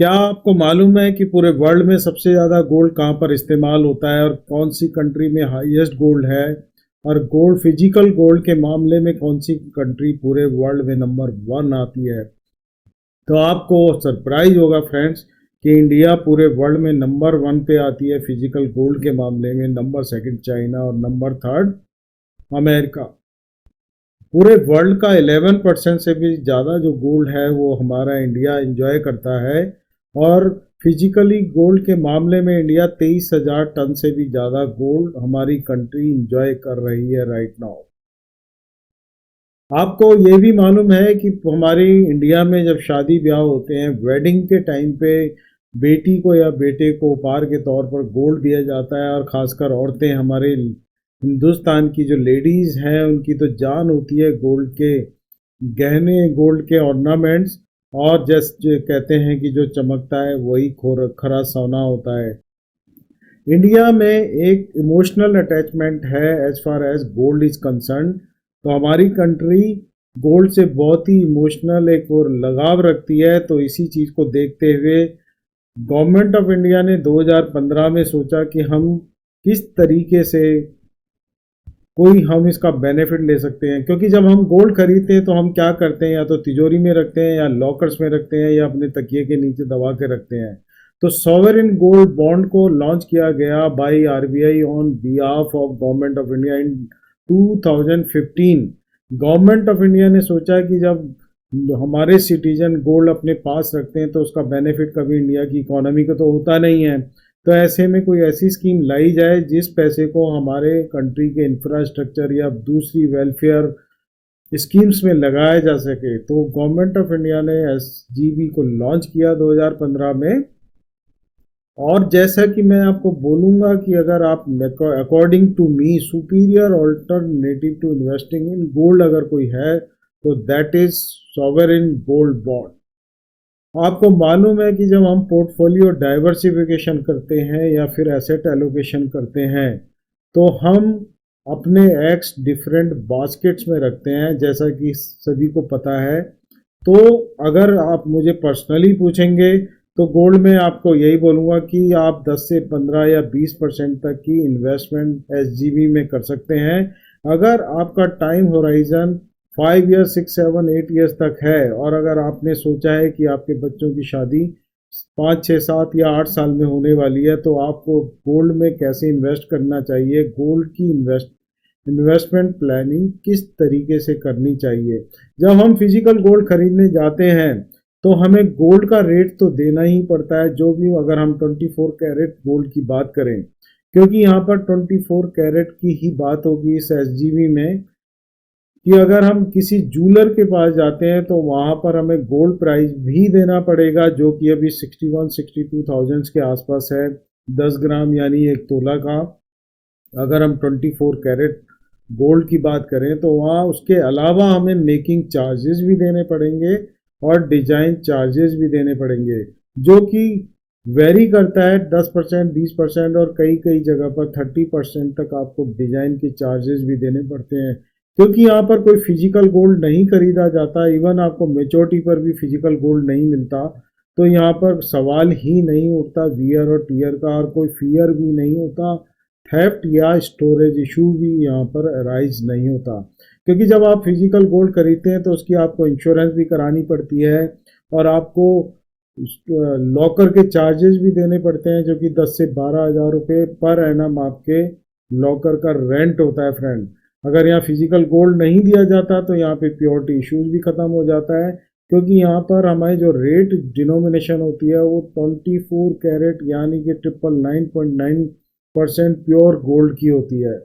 क्या आपको मालूम है कि पूरे वर्ल्ड में सबसे ज़्यादा गोल्ड कहाँ पर इस्तेमाल होता है और कौन सी कंट्री में हाईएस्ट गोल्ड है? और गोल्ड, फिजिकल गोल्ड के मामले में कौन सी कंट्री पूरे वर्ल्ड में नंबर वन आती है? तो आपको सरप्राइज होगा फ्रेंड्स कि इंडिया पूरे वर्ल्ड में नंबर वन पे आती है फिजिकल गोल्ड के मामले में। नंबर सेकंड चाइना और नंबर थर्ड अमेरिका। पूरे वर्ल्ड का 11% से भी ज़्यादा जो गोल्ड है वो हमारा इंडिया इंजॉय करता है। और फिजिकली गोल्ड के मामले में इंडिया 23,000 टन से भी ज़्यादा गोल्ड हमारी कंट्री इंजॉय कर रही है राइट नाउ। आपको ये भी मालूम है कि हमारी इंडिया में जब शादी ब्याह होते हैं, वेडिंग के टाइम पे बेटी को या बेटे को उपहार के तौर पर गोल्ड दिया जाता है। और ख़ासकर औरतें, हमारे हिंदुस्तान की जो लेडीज़ हैं उनकी तो जान होती है गोल्ड के गहने, गोल्ड के ऑर्नामेंट्स। और जैसे कहते हैं कि जो चमकता है वही खरा सोना होता है। इंडिया में एक इमोशनल अटैचमेंट है as far as gold is concern. तो हमारी कंट्री गोल्ड से बहुत ही इमोशनल एक और लगाव रखती है। तो इसी चीज़ को देखते हुए गवर्नमेंट ऑफ इंडिया ने 2015 में सोचा कि हम किस तरीके से कोई हम इसका बेनिफिट ले सकते हैं। क्योंकि जब हम गोल्ड खरीदते हैं तो हम क्या करते हैं, या तो तिजोरी में रखते हैं या लॉकर्स में रखते हैं या अपने तकिए के नीचे दबा के रखते हैं। तो सॉवरेन गोल्ड बॉन्ड को लॉन्च किया गया by RBI on behalf of government of India in 2015। Government of India ने सोचा कि जब हमारे सिटीजन गोल्ड अपने पास रखते हैं तो उसका बेनिफिट कभी इंडिया की इकोनॉमी को तो होता नहीं है। तो ऐसे में कोई ऐसी स्कीम लाई जाए जिस पैसे को हमारे कंट्री के इंफ्रास्ट्रक्चर या दूसरी वेलफेयर स्कीम्स में लगाया जा सके। तो गवर्नमेंट ऑफ इंडिया ने एसजीबी को लॉन्च किया 2015 में। और जैसा कि मैं आपको बोलूँगा कि अगर आप according to me superior alternative to investing in gold अगर कोई है तो that is sovereign gold bond. आपको मालूम है कि जब हम पोर्टफोलियो डाइवर्सिफिकेशन करते हैं या फिर एसेट एलोकेशन करते हैं तो हम अपने एक्स डिफरेंट बास्केट्स में रखते हैं, जैसा कि सभी को पता है। तो अगर आप मुझे पर्सनली पूछेंगे तो गोल्ड में आपको यही बोलूँगा कि आप 10 से 15 या 20% तक की इन्वेस्टमेंट एसजीबी में कर सकते हैं। अगर आपका टाइम होराइजन 5 ईयर्स 6 7 8 ईयर्स तक है और अगर आपने सोचा है कि आपके बच्चों की शादी 5 6 7 या 8 साल में होने वाली है तो आपको गोल्ड में कैसे इन्वेस्ट करना चाहिए, गोल्ड की इन्वेस्टमेंट प्लानिंग किस तरीके से करनी चाहिए। जब हम फिजिकल गोल्ड खरीदने जाते हैं तो हमें गोल्ड का रेट तो देना ही पड़ता है, जो भी, अगर हम 24 कैरेट गोल्ड की बात करें, क्योंकि यहाँ पर 24 कैरेट की ही बात होगी इस एसजीबी में। कि अगर हम किसी जूलर के पास जाते हैं तो वहाँ पर हमें गोल्ड प्राइस भी देना पड़ेगा, जो कि अभी 61 62 थाउजेंड के आसपास है 10 ग्राम यानी 1 तोला का। अगर हम 24 कैरेट गोल्ड की बात करें तो वहाँ उसके अलावा हमें मेकिंग चार्जेस भी देने पड़ेंगे और डिजाइन चार्जेस भी देने पड़ेंगे, जो कि वेरी करता है 10% 20% और कई कई जगह पर 30% तक आपको डिजाइन के चार्जेस भी देने पड़ते हैं। क्योंकि यहाँ पर कोई फिजिकल गोल्ड नहीं खरीदा जाता, इवन आपको मेचोरिटी पर भी फिजिकल गोल्ड नहीं मिलता। तो यहाँ पर सवाल ही नहीं उठता वियर और टीयर का, और कोई फियर भी नहीं होता, थेफ्ट या स्टोरेज इशू भी यहाँ पर अराइज नहीं होता। क्योंकि जब आप फिजिकल गोल्ड खरीदते हैं तो उसकी आपको इंश्योरेंस भी करानी पड़ती है और आपको लॉकर के चार्जेस भी देने पड़ते हैं, जो कि 10 से 12 हज़ार रुपये पर एनम आपके लॉकर का रेंट होता है फ्रेंड। अगर यहाँ फिजिकल गोल्ड नहीं दिया जाता तो यहाँ पे प्योरिटी इश्यूज भी ख़त्म हो जाता है। क्योंकि यहाँ पर हमारी जो रेट डिनोमिनेशन होती है वो 24 कैरेट यानी कि 999.9% प्योर गोल्ड की होती है।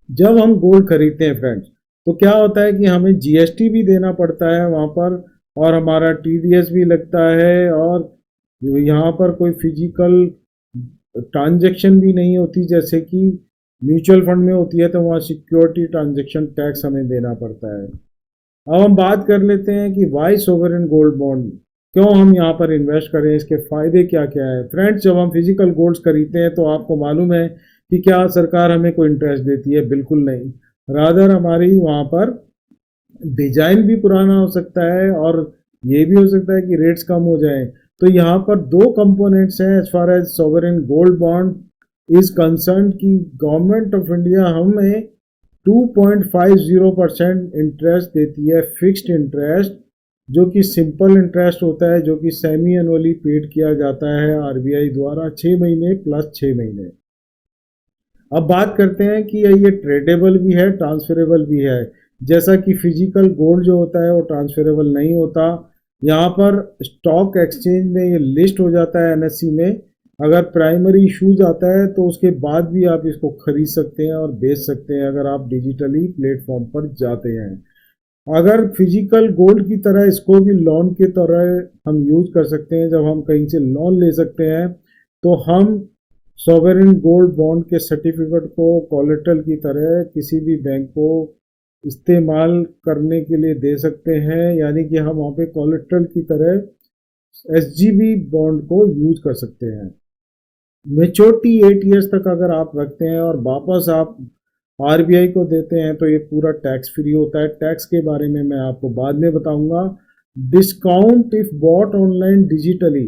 जब हम गोल्ड खरीदते हैं फ्रेंड्स तो क्या होता है कि हमें जीएसटी भी देना पड़ता है वहाँ पर, और हमारा टीडीएस भी लगता है। और यहाँ पर कोई फिजिकल ट्रांजैक्शन भी नहीं होती जैसे कि म्यूचुअल फंड में होती है, तो वहाँ सिक्योरिटी ट्रांजैक्शन टैक्स हमें देना पड़ता है। अब हम बात कर लेते हैं कि वाई सोवरेन गोल्ड बॉन्ड, क्यों हम यहाँ पर इन्वेस्ट करें, इसके फ़ायदे क्या क्या है। फ्रेंड्स, जब हम फिजिकल गोल्ड्स खरीदते हैं तो आपको मालूम है कि क्या सरकार हमें कोई इंटरेस्ट देती है? बिल्कुल नहीं। रादर हमारी वहाँ पर डिजाइन भी पुराना हो सकता है और ये भी हो सकता है कि रेट्स कम हो जाएं। तो यहाँ पर दो कंपोनेंट्स हैं as far as sovereign gold bond is concern कि गवर्नमेंट ऑफ इंडिया हमें 2.50% इंटरेस्ट देती है, फिक्स्ड इंटरेस्ट, जो कि सिंपल इंटरेस्ट होता है, जो कि सेमी एनुअली पेड किया जाता है आरबीआई द्वारा 6 महीने प्लस 6 महीने। अब बात करते हैं कि ये ट्रेडेबल भी है, ट्रांसफरेबल भी है। जैसा कि फिजिकल गोल्ड जो होता है वो ट्रांसफरेबल नहीं होता। यहाँ पर स्टॉक एक्सचेंज में ये लिस्ट हो जाता है एनएससी में, अगर प्राइमरी इशूज आता है तो उसके बाद भी आप इसको खरीद सकते हैं और बेच सकते हैं अगर आप डिजिटली प्लेटफॉर्म पर जाते हैं। अगर फिजिकल गोल्ड की तरह इसको भी लोन की तरह हम यूज कर सकते हैं, जब हम कहीं से लोन ले सकते हैं तो हम सॉवरेन गोल्ड बॉन्ड के सर्टिफिकेट को कोलेटरल की तरह किसी भी बैंक को इस्तेमाल करने के लिए दे सकते हैं, यानी कि हम वहाँ पे कोलेटरल की तरह एसजीबी बॉन्ड को यूज कर सकते हैं। मेच्योरिटी 8 ईयर्स तक अगर आप रखते हैं और वापस आप आरबीआई को देते हैं तो ये पूरा टैक्स फ्री होता है। टैक्स के बारे में मैं आपको बाद में बताऊंगा। Discount if bought online digitally,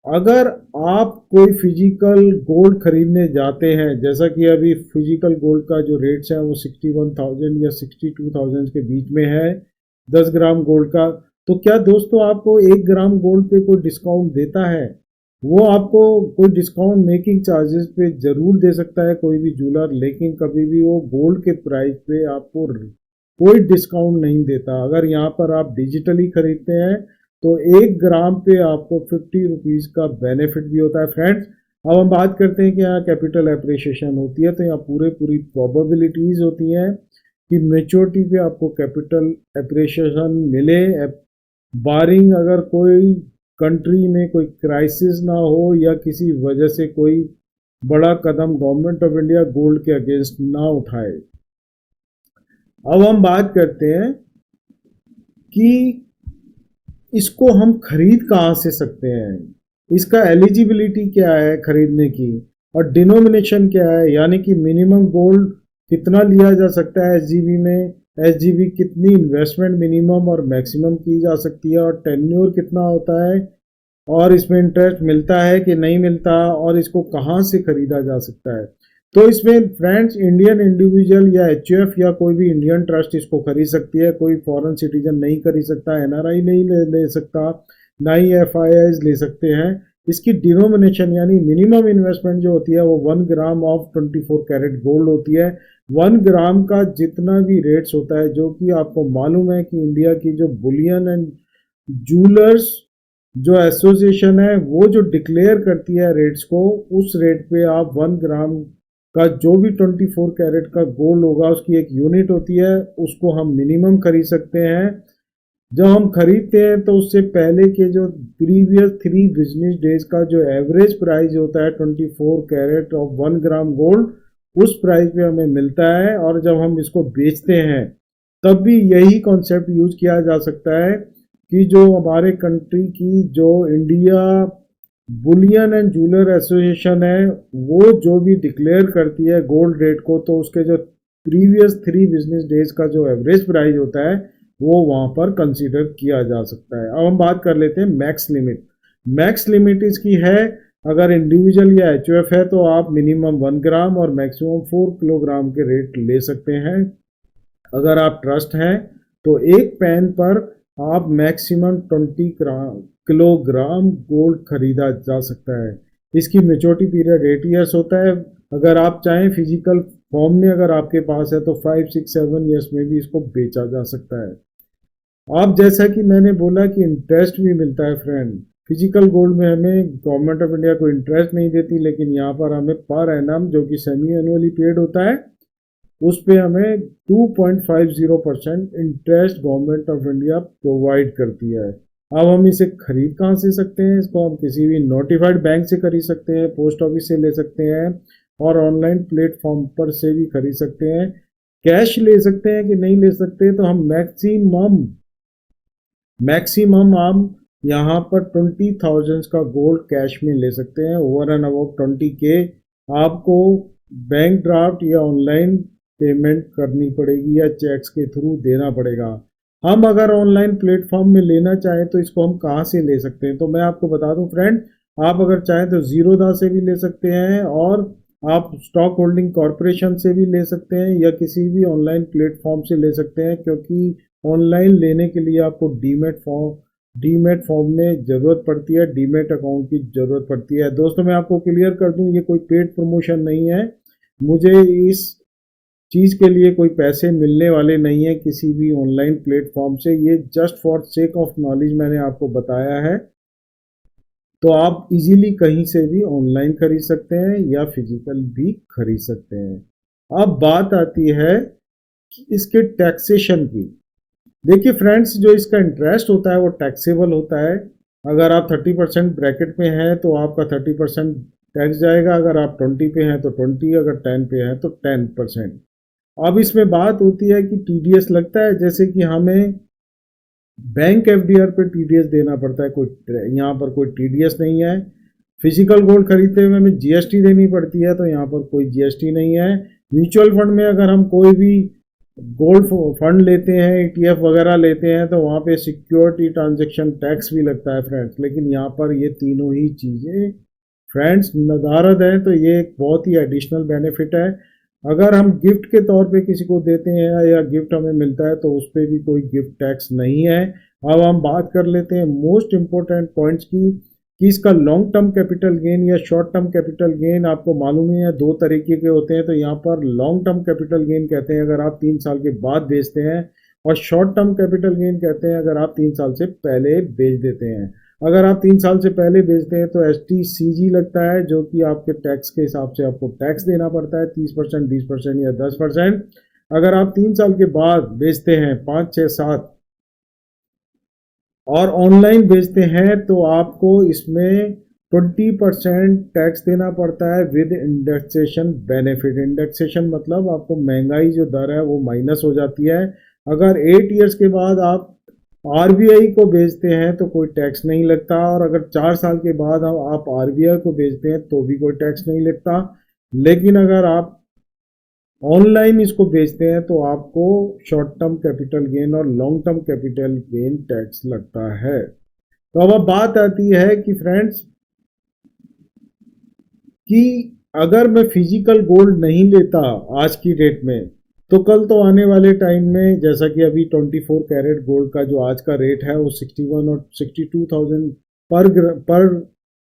अगर आप कोई फिजिकल गोल्ड खरीदने जाते हैं, जैसा कि अभी फिजिकल गोल्ड का जो रेट्स है वो 61,000 या 62,000 के बीच में है 10 ग्राम गोल्ड का, तो क्या दोस्तों आपको 1 ग्राम गोल्ड पे कोई डिस्काउंट देता है? वो आपको कोई डिस्काउंट मेकिंग चार्जेस पे जरूर दे सकता है कोई भी ज्वेलर, लेकिन कभी भी वो गोल्ड के प्राइस पे आपको कोई डिस्काउंट नहीं देता। अगर यहाँ पर आप डिजिटली खरीदते हैं तो 1 ग्राम पे आपको 50 रुपीज़ का बेनिफिट भी होता है। फ्रेंड्स, अब हम बात करते हैं कि यहाँ कैपिटल एप्रिसिएशन होती है, तो यहाँ पूरी प्रोबेबिलिटीज़ होती हैं कि मेच्योरिटी पे आपको कैपिटल एप्रिसिएशन मिले, बारिंग अगर कोई कंट्री में कोई क्राइसिस ना हो या किसी वजह से कोई बड़ा कदम गवर्नमेंट ऑफ इंडिया गोल्ड के अगेंस्ट ना उठाए। अब हम बात करते हैं कि इसको हम खरीद कहाँ से सकते हैं, इसका एलिजिबिलिटी क्या है खरीदने की, और डिनोमिनेशन क्या है, यानी कि मिनिमम गोल्ड कितना लिया जा सकता है एसजीबी में, एसजीबी कितनी इन्वेस्टमेंट मिनिमम और मैक्सिमम की जा सकती है, और टेन्योर कितना होता है, और इसमें इंटरेस्ट मिलता है कि नहीं मिलता, और इसको कहाँ से खरीदा जा सकता है। तो इसमें फ्रेंड्स इंडियन इंडिविजुअल या एचयूएफ या कोई भी इंडियन ट्रस्ट इसको खरीद सकती है, कोई फॉरेन सिटीजन नहीं खरीद सकता, एनआरआई नहीं ले सकता, ना ही एफआईआईज ले सकते हैं। इसकी डिनोमिनेशन यानी मिनिमम इन्वेस्टमेंट जो होती है वो 1 ग्राम ऑफ 24 कैरेट गोल्ड होती है। 1 ग्राम का जितना भी रेट्स होता है, जो कि आपको मालूम है कि इंडिया की जो बुलियन एंड जूलर्स जो एसोसिएशन है वो जो डिक्लेयर करती है रेट्स को, उस रेट पे आप 1 ग्राम का जो भी 24 कैरेट का गोल्ड होगा उसकी एक यूनिट होती है, उसको हम मिनिमम खरीद सकते हैं। जब हम खरीदते हैं तो उससे पहले के जो प्रीवियस 3 बिजनेस डेज का जो एवरेज प्राइस होता है 24 कैरेट ऑफ 1 ग्राम गोल्ड, उस प्राइस पे हमें मिलता है। और जब हम इसको बेचते हैं तब भी यही कॉन्सेप्ट यूज किया जा सकता है कि जो हमारे कंट्री की जो India Boolean and jeweller association है वो जो भी डिक्लेयर करती है गोल्ड रेट को, तो उसके जो प्रीवियस 3 बिजनेस डेज का जो एवरेज प्राइस होता है वो वहां पर कंसीडर किया जा सकता है। अब हम बात कर लेते हैं मैक्स लिमिट। मैक्स लिमिट इसकी है, अगर इंडिविजुअल या एचयूएफ है तो आप मिनिमम 1 ग्राम और मैक्सिमम 4 किलोग्राम के रेट ले सकते हैं। अगर आप ट्रस्ट हैं तो एक पेन पर आप मैक्सिमम 20 किलोग्राम गोल्ड खरीदा जा सकता है। इसकी मेच्योरिटी पीरियड 8 ईयर्स होता है। अगर आप चाहें फिजिकल फॉर्म में अगर आपके पास है तो 5, 6, 7 ईयर्स में भी इसको बेचा जा सकता है। आप जैसा कि मैंने बोला कि इंटरेस्ट भी मिलता है फ्रेंड, फिजिकल गोल्ड में हमें गवर्नमेंट ऑफ इंडिया को इंटरेस्ट नहीं देती, लेकिन यहाँ पर हमें पर एनम जो कि सेमी एनुअली पेड होता है उस पे हमें 2.50% interest government of India provide करती है। अब हम इसे खरीद कहाँ से सकते हैं? इसको हम किसी भी नोटिफाइड बैंक से खरीद सकते हैं, पोस्ट ऑफिस से ले सकते हैं, और ऑनलाइन प्लेटफॉर्म पर से भी खरीद सकते हैं। कैश ले सकते हैं कि नहीं ले सकते, तो हम मैक्सिमम हम यहाँ पर 20,000 का गोल्ड कैश में ले सकते हैं। ओवर एंड अबव 20 के आपको बैंक ड्राफ्ट या ऑनलाइन पेमेंट करनी पड़ेगी या चेक्स के थ्रू देना पड़ेगा। हम अगर ऑनलाइन प्लेटफॉर्म में लेना चाहें तो इसको हम कहाँ से ले सकते हैं? तो मैं आपको बता दूं फ्रेंड, आप अगर चाहें तो जीरोधा से भी ले सकते हैं, और आप स्टॉक होल्डिंग कॉरपोरेशन से भी ले सकते हैं, या किसी भी ऑनलाइन प्लेटफॉर्म से ले सकते हैं, क्योंकि ऑनलाइन लेने के लिए आपको डीमेट फॉर्म में ज़रूरत पड़ती है, डीमेट अकाउंट की ज़रूरत पड़ती है। दोस्तों मैं आपको क्लियर कर दूं, ये कोई पेड प्रमोशन नहीं है, मुझे इस चीज़ के लिए कोई पैसे मिलने वाले नहीं है किसी भी ऑनलाइन प्लेटफॉर्म से, ये just for sake of knowledge मैंने आपको बताया है। तो आप इजीली कहीं से भी ऑनलाइन खरीद सकते हैं या फिजिकल भी खरीद सकते हैं। अब बात आती है कि इसके टैक्सेशन की। देखिए फ्रेंड्स, जो इसका इंटरेस्ट होता है वो टैक्सेबल होता है। अगर आप 30% ब्रैकेट में हैं तो आपका 30% टैक्स जाएगा, अगर आप 20 पे हैं तो 20, अगर 10 पे हैं तो 10%। अब इसमें बात होती है कि टीडीएस लगता है, जैसे कि हमें बैंक एफडीआर पे टीडीएस देना पड़ता है, कोई यहाँ पर कोई टीडीएस नहीं है। फिजिकल गोल्ड खरीदते हुए हमें जीएसटी देनी पड़ती है, तो यहाँ पर कोई जीएसटी नहीं है। म्यूचुअल फंड में अगर हम कोई भी गोल्ड फंड लेते हैं, ईटीएफ वगैरह लेते हैं, तो वहाँ पे सिक्योरिटी ट्रांजैक्शन टैक्स भी लगता है फ्रेंड्स। लेकिन यहाँ पर ये तीनों ही चीज़ें फ्रेंड्स नदारद है, तो ये एक बहुत ही एडिशनल बेनिफिट है। अगर हम गिफ्ट के तौर पे किसी को देते हैं या गिफ्ट हमें मिलता है तो उस पर भी कोई गिफ्ट टैक्स नहीं है। अब हम बात कर लेते हैं मोस्ट इम्पोर्टेंट पॉइंट्स की, कि इसका लॉन्ग टर्म कैपिटल गेन या शॉर्ट टर्म कैपिटल गेन आपको मालूम ही है, दो तरीके के होते हैं। तो यहाँ पर लॉन्ग टर्म कैपिटल गेन कहते हैं अगर आप 3 साल के बाद बेचते हैं, और शॉर्ट टर्म कैपिटल गेन कहते हैं अगर आप 3 साल से पहले बेच देते हैं। अगर आप 3 साल से पहले बेचते हैं तो एसटीसीजी लगता है, जो कि आपके टैक्स के हिसाब से आपको टैक्स देना पड़ता है 30%, 20% या 10%। अगर आप 3 साल के बाद बेचते हैं 5, 6, 7 और ऑनलाइन बेचते हैं तो आपको इसमें 20% टैक्स देना पड़ता है विद इंडेक्सेशन बेनिफिट। इंडेक्सेशन मतलब आपको महंगाई जो दर है वो माइनस हो जाती है। अगर 8 ईयर्स के बाद आप आरबीआई को बेचते हैं तो कोई टैक्स नहीं लगता, और अगर 4 साल के बाद आप आरबीआई को बेचते हैं तो भी कोई टैक्स नहीं लगता। लेकिन अगर आप ऑनलाइन इसको बेचते हैं तो आपको शॉर्ट टर्म कैपिटल गेन और long term capital gain tax लगता है। तो अब बात आती है कि फ्रेंड्स, कि अगर मैं फिजिकल गोल्ड नहीं लेता आज की डेट में, तो कल तो आने वाले टाइम में, जैसा कि अभी 24 कैरेट गोल्ड का जो आज का रेट है वो 61 और 62,000 पर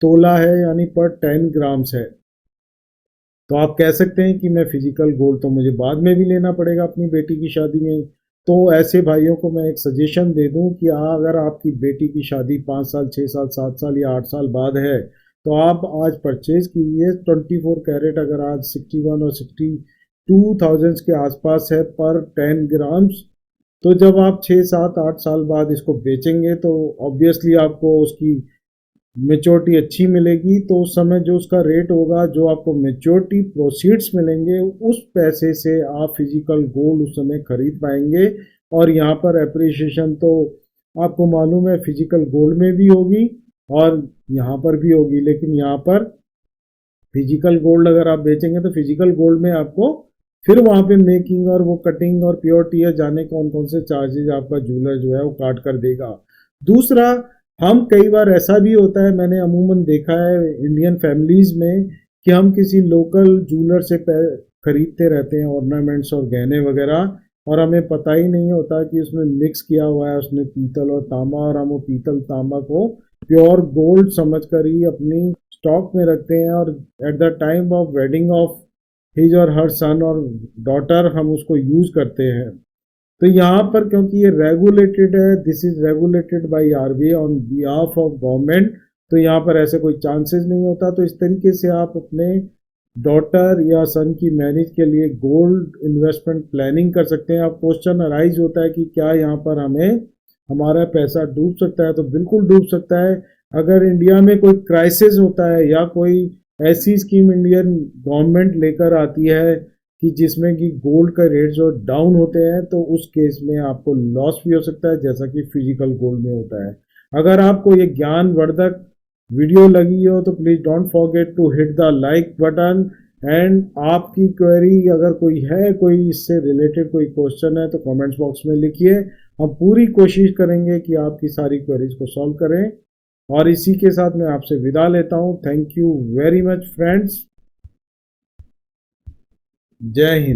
तोला है, यानी पर 10 ग्राम्स है। तो आप कह सकते हैं कि मैं फिजिकल गोल्ड तो मुझे बाद में भी लेना पड़ेगा अपनी बेटी की शादी में। तो ऐसे भाइयों को मैं एक सजेशन दे दूं कि अगर आपकी बेटी की शादी 5 साल, 6 साल, 7 साल या 8 साल बाद है, तो आप आज परचेज कीजिए 24 कैरेट। अगर आज 61 और 62,000 के आसपास है पर 10 ग्राम्स, तो जब आप 6, 7, 8 साल बाद इसको बेचेंगे तो ऑब्वियसली आपको उसकी मेच्योरिटी अच्छी मिलेगी। तो उस समय जो उसका रेट होगा, जो आपको मेच्योरिटी प्रोसीड्स मिलेंगे, उस पैसे से आप फिजिकल गोल्ड उस समय खरीद पाएंगे। और यहाँ पर एप्रिसिएशन तो आपको मालूम है फिजिकल गोल्ड में भी होगी और यहाँ पर भी होगी। लेकिन यहाँ पर फिजिकल गोल्ड अगर आप बेचेंगे तो फिजिकल गोल्ड में आपको फिर वहाँ पे मेकिंग और वो कटिंग और प्योरिटी है जाने कौन कौन से चार्जेज आपका ज्वेलर जो है वो काट कर देगा। दूसरा, हम कई बार ऐसा भी होता है, मैंने अमूमन देखा है इंडियन फैमिलीज में, कि हम किसी लोकल ज्वेलर से खरीदते रहते हैं ऑर्नामेंट्स और गहने वगैरह, और हमें पता ही नहीं होता कि उसमें मिक्स किया हुआ है उसने पीतल और तांबा, और हम वो पीतल तांबा को प्योर गोल्ड समझकर ही अपनी स्टॉक में रखते हैं, और at the time of wedding of his और हर सन और डॉटर हम उसको यूज करते हैं। तो यहाँ पर क्योंकि ये रेगुलेटेड है, this is regulated by RBI on behalf of government, तो यहाँ पर ऐसे कोई चांसेस नहीं होता। तो इस तरीके से आप अपने डॉटर या सन की मैरिज के लिए गोल्ड इन्वेस्टमेंट प्लानिंग कर सकते हैं। अब क्वेश्चन अराइज होता है कि क्या यहाँ पर हमें हमारा पैसा डूब सकता है? तो बिल्कुल डूब सकता है। अगर इंडिया में कोई क्राइसिस होता है या कोई ऐसी स्कीम इंडियन गवर्नमेंट लेकर आती है कि जिसमें कि गोल्ड का रेट जो डाउन होते हैं, तो उस केस में आपको लॉस भी हो सकता है, जैसा कि फिजिकल गोल्ड में होता है। अगर आपको ये ज्ञानवर्धक वीडियो लगी हो तो please don't forget to hit the like button. And आपकी क्वेरी अगर कोई है, कोई इससे रिलेटेड कोई क्वेश्चन है, तो कमेंट्स बॉक्स में लिखिए। हम पूरी कोशिश करेंगे कि आपकी सारी क्वेरीज को सॉल्व करें। और इसी के साथ मैं आपसे विदा लेता हूं। Thank you very much friends. जय हिंद।